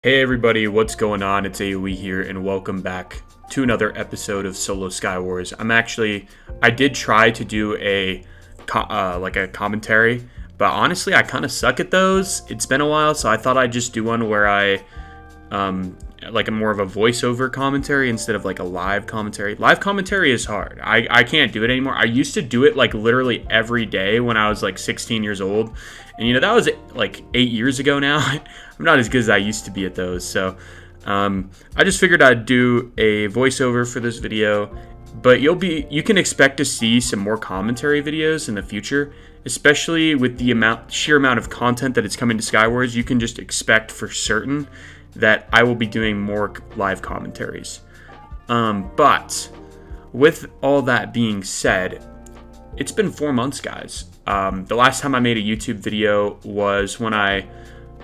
Hey everybody, what's going on? It's AoE here, and welcome back to another episode of Solo Skywars. I did try to do a commentary, but honestly, I kind of suck at those. It's been a while, so I thought I'd just do one where I, like a more of a voiceover commentary instead of like a live commentary. Live commentary is hard. I can't do it anymore. I used to do it like literally every day when I was like 16 years old. And that was like 8 years ago now. I'm not as good as I used to be at those. So I just figured I'd do a voiceover for this video. But you can expect to see some more commentary videos in the future, especially with the sheer amount of content that is coming to Skywars. You can just expect for certain that I will be doing more live commentaries. But with all that being said, it's been 4 months, guys. The last time I made a YouTube video was when I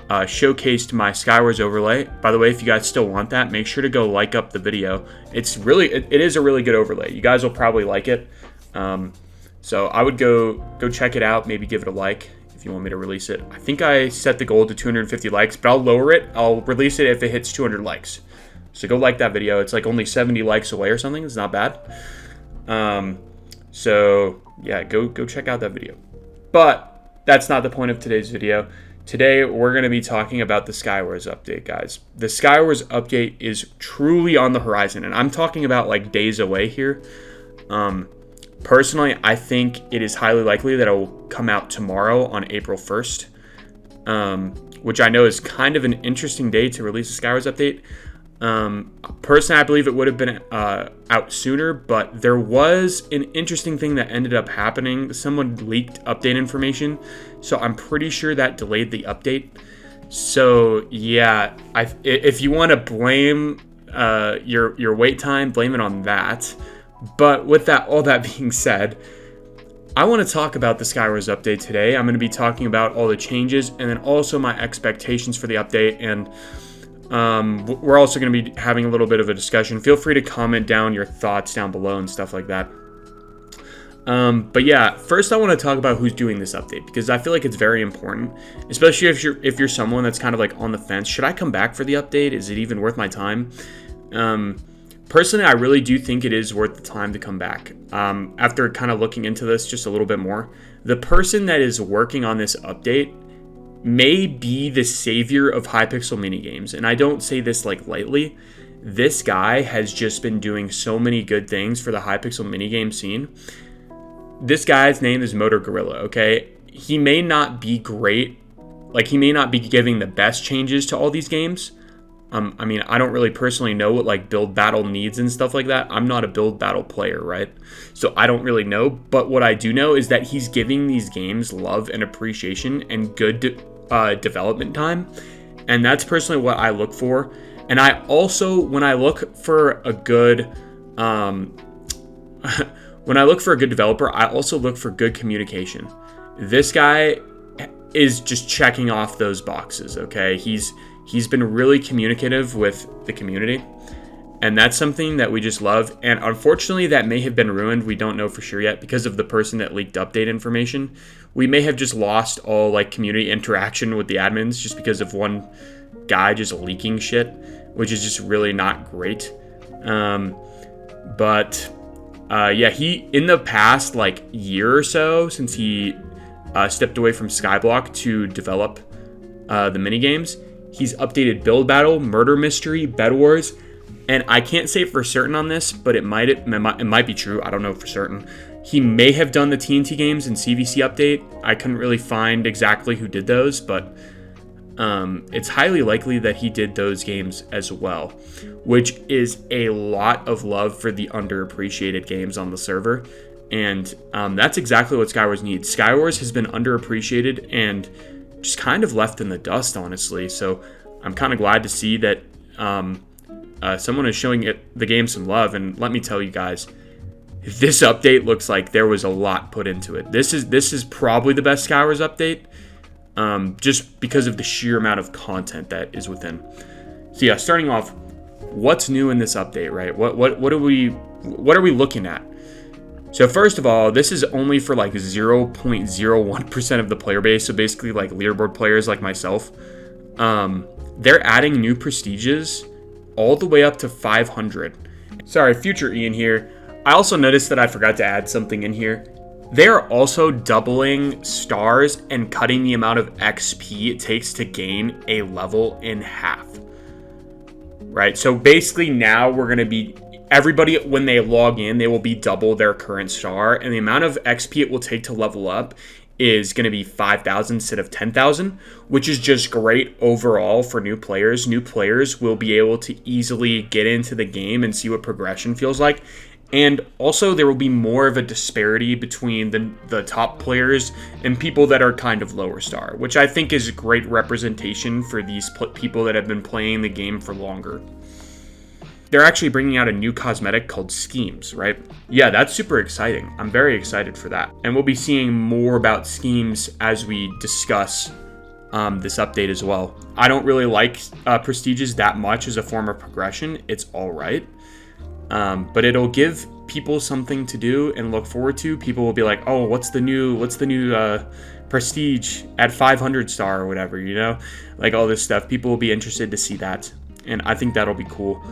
showcased my Skywars overlay. By the way, if you guys still want that, make sure to go like up the video. It is a really good overlay. You guys will probably like it. So I would go check it out. Maybe give it a like if you want me to release it. I think I set the goal to 250 likes, but I'll lower it. I'll release it if it hits 200 likes. So go like that video. It's like only 70 likes away or something. It's not bad. So yeah, go check out that video. But that's not the point of today's video. Today, we're going to be talking about the Skywars update, guys. The Skywars update is truly on the horizon, and I'm talking about like days away here. Personally, I think it is highly likely that it will come out tomorrow on April 1st, which I know is kind of an interesting day to release a Skywars update. Personally, I believe it would have been out sooner, but there was an interesting thing that ended up happening. Someone leaked update information, so I'm pretty sure that delayed the update. So yeah, if you want to blame your wait time, blame it on that. But with all that being said, I want to talk about the Skywars update today. I'm going to be talking about all the changes and then also my expectations for the update, and we're also going to be having a little bit of a discussion. Feel free to comment down your thoughts down below and stuff like that. But yeah, first I want to talk about who's doing this update, because I feel like it's very important, especially if you're someone that's kind of like on the fence. Should I come back for the update? Is it even worth my time? Personally, I really do think it is worth the time to come back. After kind of looking into this just a little bit more, the person that is working on this update may be the savior of Hypixel minigames, and I don't say this like lightly. This guy has just been doing so many good things for the Hypixel minigame scene. This guy's name is Motor Gorilla, okay? He may not be great, like he may not be giving the best changes to all these games. I mean, I don't really personally know what like build battle needs and stuff like that. I'm not a build battle player, right? So I don't really know, but what I do know is that he's giving these games love and appreciation and good development time, and that's personally what I look for. And I also, when I look for a good developer, I also look for good communication. This guy is just checking off those boxes, okay? He's been really communicative with the community, and that's something that we just love. And unfortunately, that may have been ruined. We don't know for sure yet because of the person that leaked update information. We may have just lost all like community interaction with the admins just because of one guy just leaking shit, which is just really not great. Yeah, he, in the past like year or so, since he stepped away from Skyblock to develop the minigames, he's updated Build Battle, Murder Mystery, Bed Wars, and I can't say for certain on this, but it might be true. I don't know for certain. He may have done the TNT games and CVC update. I couldn't really find exactly who did those, but it's highly likely that he did those games as well, which is a lot of love for the underappreciated games on the server. And that's exactly what Skywars needs. Skywars has been underappreciated and just kind of left in the dust, honestly. So I'm kind of glad to see that someone is showing the game some love. And let me tell you guys, this update looks like there was a lot put into it. This is probably the best Skywars update, just because of the sheer amount of content that is within. So yeah, starting off, what's new in this update, right? What are we looking at? So first of all, this is only for like 0.01% of the player base. So basically like leaderboard players like myself. they're adding new prestiges all the way up to 500. Sorry, future Ian here. I also noticed that I forgot to add something in here. They are also doubling stars and cutting the amount of XP it takes to gain a level in half. Right? So basically now we're going to be, everybody when they log in, they will be double their current star, and the amount of XP it will take to level up is going to be 5,000 instead of 10,000, which is just great overall for new players. New players will be able to easily get into the game and see what progression feels like. And also there will be more of a disparity between the top players and people that are kind of lower star, which I think is a great representation for these people that have been playing the game for longer. They're actually bringing out a new cosmetic called Schemes, right? Yeah, that's super exciting. I'm very excited for that. And we'll be seeing more about Schemes as we discuss this update as well. I don't really like Prestiges that much as a form of progression. It's all right. But it'll give people something to do and look forward to. People will be like, oh, what's the new Prestige at 500 star or whatever, you know? Like all this stuff. People will be interested to see that. And I think that'll be cool.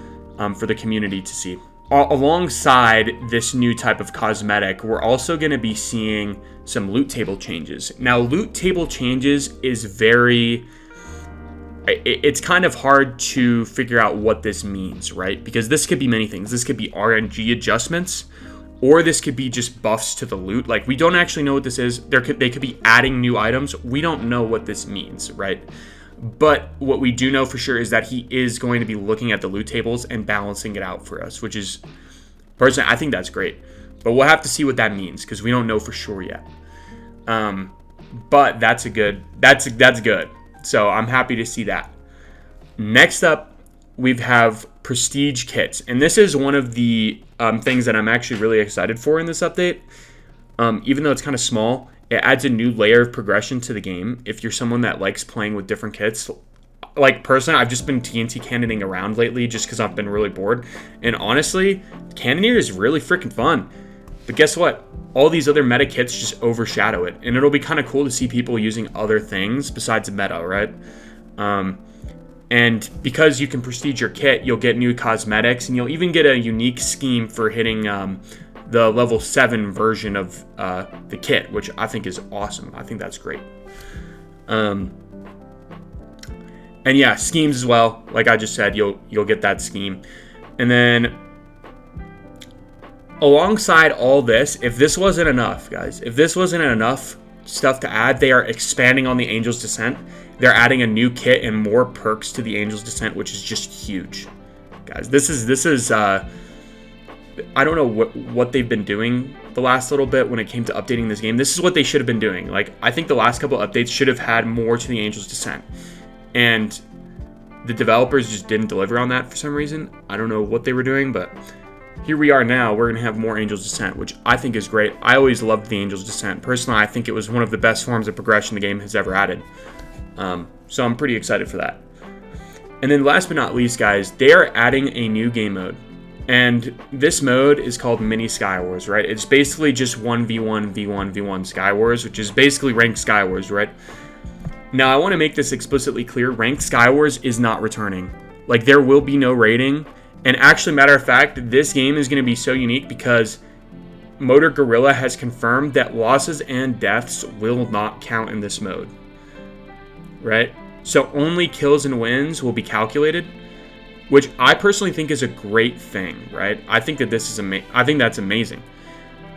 For the community to see. Alongside this new type of cosmetic, we're also going to be seeing some loot table changes. Now, loot table changes is it's kind of hard to figure out what this means, right? Because this could be many things. This could be RNG adjustments, or this could be just buffs to the loot. Like, we don't actually know what this is. They could be adding new items. We don't know what this means, right? But what we do know for sure is that he is going to be looking at the loot tables and balancing it out for us, which is, personally, I think that's great. But we'll have to see what that means because we don't know for sure yet. But that's good. So I'm happy to see that. Next up, we have Prestige kits. And this is one of the things that I'm actually really excited for in this update. Even though it's kind of small, it adds a new layer of progression to the game. If you're someone that likes playing with different kits, like personally, I've just been TNT cannoning around lately just because I've been really bored. And honestly, Cannoneer is really freaking fun. But guess what? All these other meta kits just overshadow it. And it'll be kind of cool to see people using other things besides meta, right? And because you can prestige your kit, you'll get new cosmetics, and you'll even get a unique scheme for hitting the level 7 version of the kit, which I think is awesome. I think that's great. And yeah, schemes as well. Like I just said, you'll get that scheme. And then alongside all this, if this wasn't enough, guys, if this wasn't enough stuff to add, they are expanding on the Angel's Descent. They're adding a new kit and more perks to the Angel's Descent, which is just huge. Guys, this is I don't know what they've been doing the last little bit when it came to updating this game. This is what they should have been doing. Like, I think the last couple updates should have had more to the Angel's Descent. And the developers just didn't deliver on that for some reason. I don't know what they were doing, but here we are now. We're going to have more Angel's Descent, which I think is great. I always loved the Angel's Descent. Personally, I think it was one of the best forms of progression the game has ever added. So I'm pretty excited for that. And then last but not least, guys, they are adding a new game mode. And this mode is called Mini Skywars, right? It's basically just 1v1, v1, v1 Skywars, which is basically ranked Skywars, right? Now, I want to make this explicitly clear. Ranked Skywars is not returning. Like, there will be no rating. And actually, matter of fact, this game is going to be so unique because Motor Gorilla has confirmed that losses and deaths will not count in this mode, right? So only kills and wins will be calculated, which I personally think is a great thing, right? I think that this is I think that's amazing.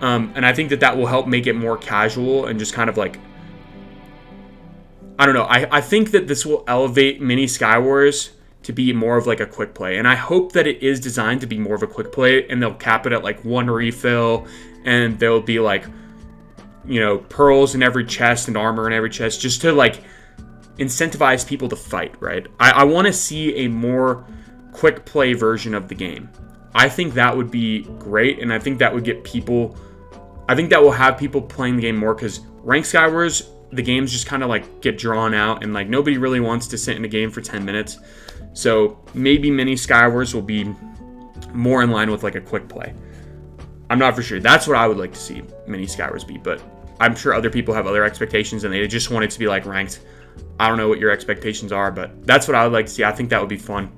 And I think that will help make it more casual and just kind of like, I don't know. I think that this will elevate Mini Skywars to be more of like a quick play. And I hope that it is designed to be more of a quick play, and they'll cap it at like 1 refill, and there'll be like, you know, pearls in every chest and armor in every chest just to like incentivize people to fight, right? I want to see a more quick play version of the game. I think that would be great, and I think that would get people, I think that will have people playing the game more, because Ranked Skywars, the games just kind of like get drawn out, and like nobody really wants to sit in a game for 10 minutes. So maybe Mini Skywars will be more in line with like a quick play. I'm not for sure. That's what I would like to see Mini Skywars be, but I'm sure other people have other expectations and they just want it to be like ranked. I don't know what your expectations are, but that's what I would like to see. I think that would be fun.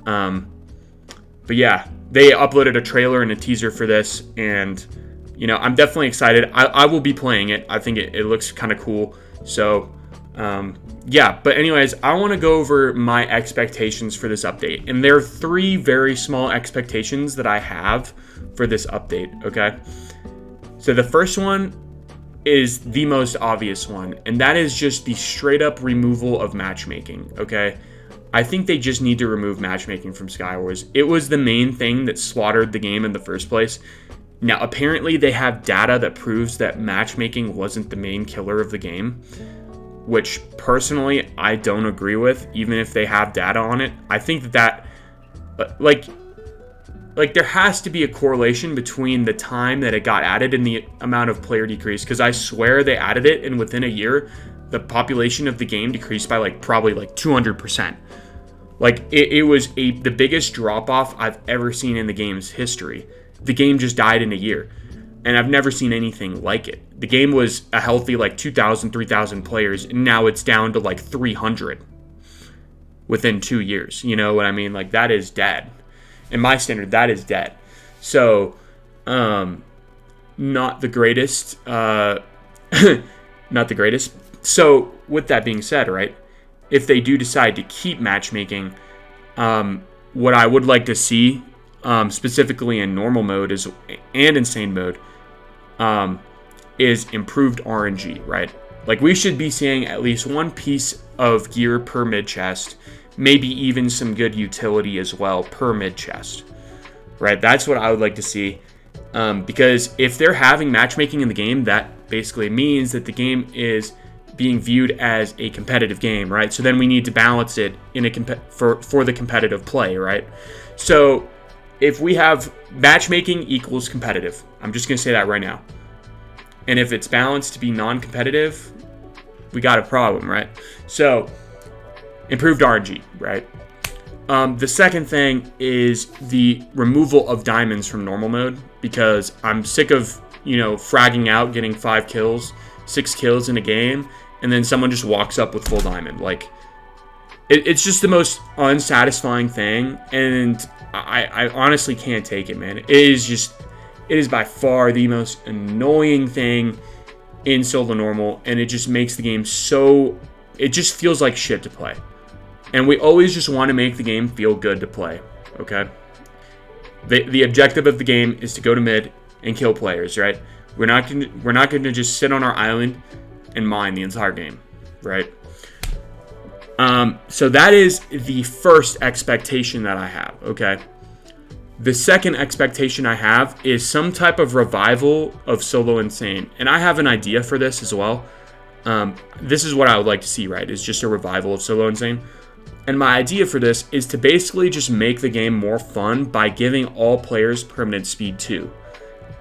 But yeah, they uploaded a trailer and a teaser for this, and I'm definitely excited. I will be playing it. I think it looks kind of cool. So yeah, but anyways, I want to go over my expectations for this update, and there are 3 very small expectations that I have for this update. Okay, so the first one is the most obvious one, and that is just the straight up removal of matchmaking. Okay, I think they just need to remove matchmaking from Skywars. It was the main thing that slaughtered the game in the first place. Now apparently they have data that proves that matchmaking wasn't the main killer of the game, which personally I don't agree with, even if they have data on it. I think that like there has to be a correlation between the time that it got added and the amount of player decrease, because I swear they added it and within a year the population of the game decreased by probably 200%. It was the biggest drop off I've ever seen in the game's history. The game just died in a year, and I've never seen anything like it. The game was a healthy 2,000, 3,000 players, and now it's down to 300 within 2 years. You know what I mean? That is dead. In my standard, that is dead. So, not the greatest. Not the greatest. So, with that being said, right, if they do decide to keep matchmaking, what I would like to see, specifically in normal mode and insane mode, is improved RNG, right? We should be seeing at least 1 piece of gear per mid chest, maybe even some good utility as well per mid chest, right? That's what I would like to see, because if they're having matchmaking in the game, that basically means that the game is being viewed as a competitive game, right? So then we need to balance it in for the competitive play, right? So if we have matchmaking equals competitive, I'm just gonna say that right now, and if it's balanced to be non-competitive, we got a problem, right? So improved RNG, right? The second thing is the removal of diamonds from normal mode, because I'm sick of fragging out, getting 5 kills, 6 kills in a game, and then someone just walks up with full diamond. It's just the most unsatisfying thing, and I honestly can't take it, man. It is by far the most annoying thing in solo normal, and it just makes the game it just feels like shit to play. And we always just want to make the game feel good to play, okay? The objective of the game is to go to mid and kill players, right? We're not going to just sit on our island and mine the entire game, right? So that is the first expectation that I have, okay? The second expectation I have is some type of revival of Solo Insane. And I have an idea for this as well. This is what I would like to see, right? Is just a revival of Solo Insane. And my idea for this is to basically just make the game more fun by giving all players permanent speed 2.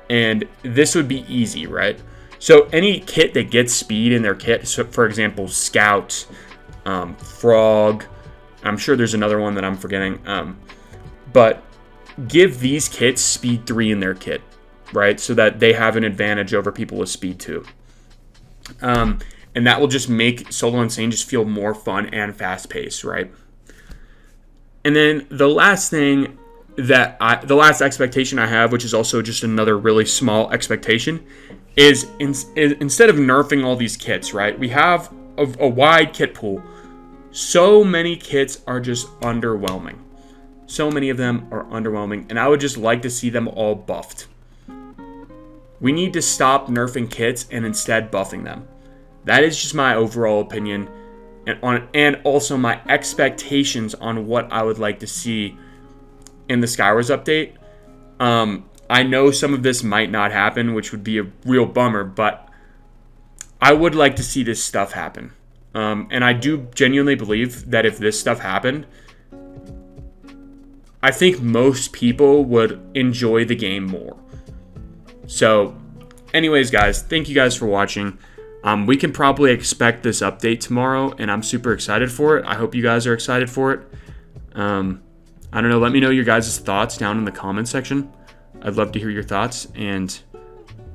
And this would be easy, right? So any kit that gets speed in their kit, so for example, Scout, Frog, I'm sure there's another one that I'm forgetting, but give these kits speed 3 in their kit, right? So that they have an advantage over people with speed 2. And that will just make Solo Insane just feel more fun and fast-paced, right? And then the last thing the last expectation I have, which is also just another really small expectation, is instead of nerfing all these kits, right? We have a wide kit pool. So many kits are just underwhelming. So many of them are underwhelming, and I would just like to see them all buffed. We need to stop nerfing kits and instead buffing them. That is just my overall opinion, and also my expectations on what I would like to see in the Skywars update. I know some of this might not happen, which would be a real bummer, but I would like to see this stuff happen. And I do genuinely believe that if this stuff happened, I think most people would enjoy the game more. So, anyways, guys, thank you guys for watching. We can probably expect this update tomorrow, and I'm super excited for it. I hope you guys are excited for it. I don't know. Let me know your guys' thoughts down in the comment section. I'd love to hear your thoughts. And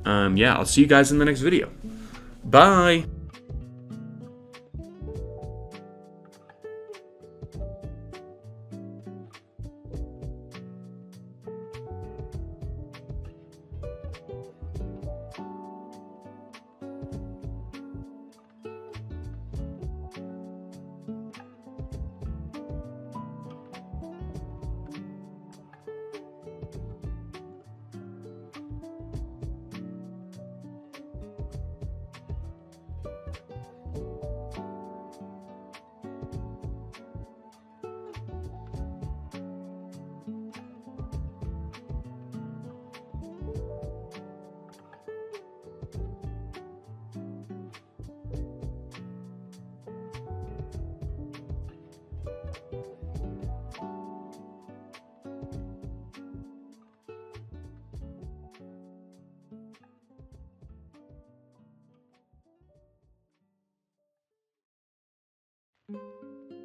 yeah, I'll see you guys in the next video. Bye. bye.